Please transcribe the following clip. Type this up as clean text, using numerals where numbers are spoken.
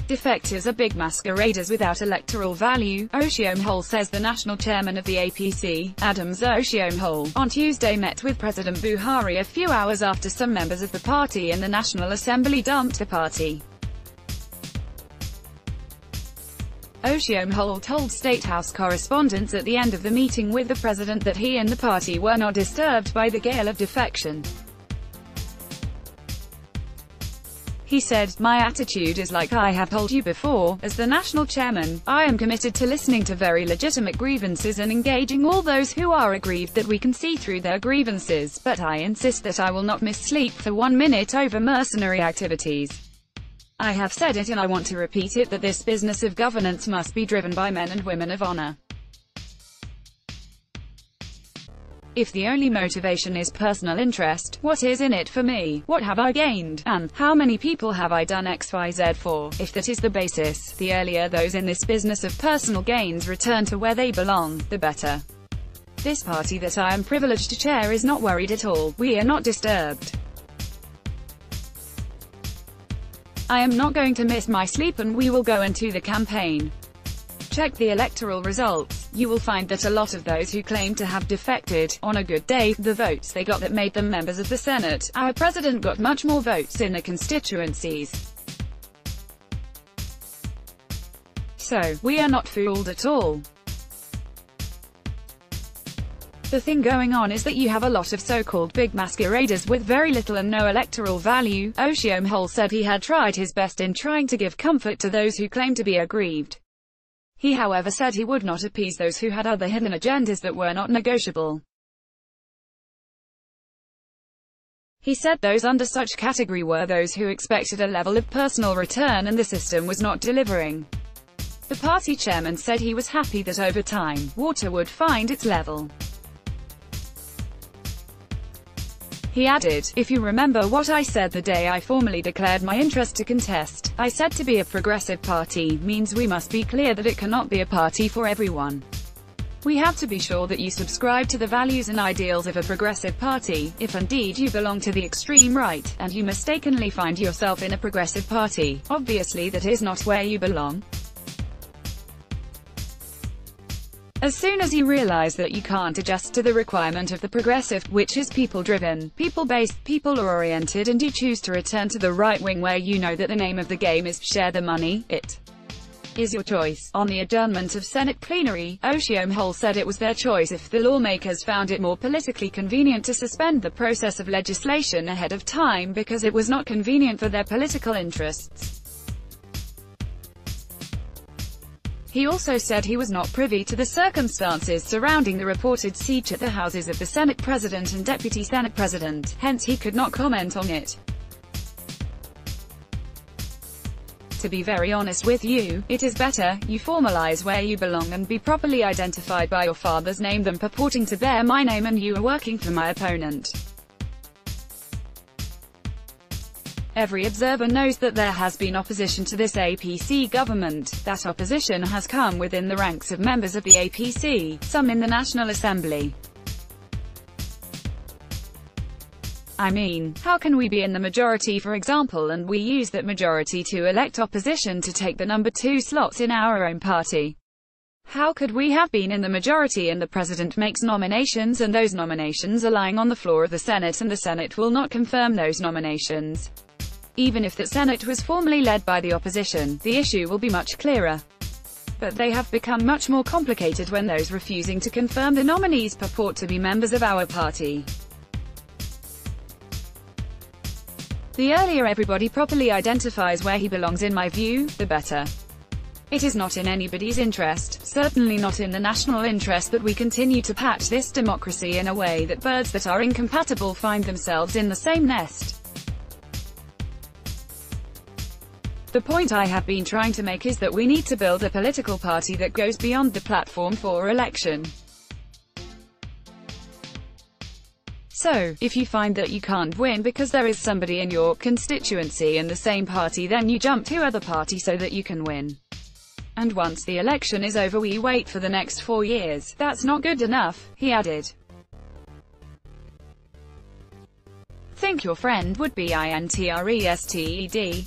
Defectors are big masqueraders without electoral value, Oshiomhole says. The national chairman of the APC, Oshiomhole, on Tuesday met with President Buhari a few hours after some members of the party in the National Assembly dumped the party. Oshiomhole told State House correspondents at the end of the meeting with the president that he and the party were not disturbed by the gale of defection. He said, "My attitude is like I have told you before. As the national chairman, I am committed to listening to very legitimate grievances and engaging all those who are aggrieved that we can see through their grievances, but I insist that I will not miss sleep for 1 minute over mercenary activities. I have said it and I want to repeat it, that this business of governance must be driven by men and women of honor. If the only motivation is personal interest, what is in it for me? What have I gained? And how many people have I done XYZ for? If that is the basis, the earlier those in this business of personal gains return to where they belong, the better. This party that I am privileged to chair is not worried at all. We are not disturbed. I am not going to miss my sleep and we will go into the campaign. Check the electoral results. You will find that a lot of those who claim to have defected, on a good day, the votes they got that made them members of the Senate. Our president got much more votes in the constituencies. So, we are not fooled at all. The thing going on is that you have a lot of so-called big masqueraders with very little and no electoral value." Oshiomhole said he had tried his best in trying to give comfort to those who claim to be aggrieved. He however said he would not appease those who had other hidden agendas that were not negotiable. He said those under such category were those who expected a level of personal return and the system was not delivering. The party chairman said he was happy that over time, water would find its level. He added, "If you remember what I said the day I formally declared my interest to contest, I said to be a progressive party means we must be clear that it cannot be a party for everyone. We have to be sure that you subscribe to the values and ideals of a progressive party. If indeed you belong to the extreme right, and you mistakenly find yourself in a progressive party, obviously that is not where you belong. As soon as you realize that you can't adjust to the requirement of the progressive, which is people-driven, people-based, people-oriented, and you choose to return to the right wing where you know that the name of the game is share the money, it is your choice." On the adjournment of Senate plenary, Oshiomhole said it was their choice if the lawmakers found it more politically convenient to suspend the process of legislation ahead of time because it was not convenient for their political interests. He also said he was not privy to the circumstances surrounding the reported siege at the houses of the Senate President and Deputy Senate President, hence he could not comment on it. "To be very honest with you, it is better you formalize where you belong and be properly identified by your father's name than purporting to bear my name and you are working for my opponent. Every observer knows that there has been opposition to this APC government. That opposition has come within the ranks of members of the APC, some in the National Assembly. I mean, how can we be in the majority for example and we use that majority to elect opposition to take the number 2 slots in our own party? How could we have been in the majority and the president makes nominations and those nominations are lying on the floor of the Senate and the Senate will not confirm those nominations? Even if the Senate was formally led by the opposition, the issue will be much clearer. But they have become much more complicated when those refusing to confirm the nominees purport to be members of our party. The earlier everybody properly identifies where he belongs in my view, the better. It is not in anybody's interest, certainly not in the national interest, that we continue to patch this democracy in a way that birds that are incompatible find themselves in the same nest. The point I have been trying to make is that we need to build a political party that goes beyond the platform for election. So, if you find that you can't win because there is somebody in your constituency in the same party, then you jump to other party so that you can win. And once the election is over we wait for the next 4 years. That's not good enough," he added. Think your friend would be interested.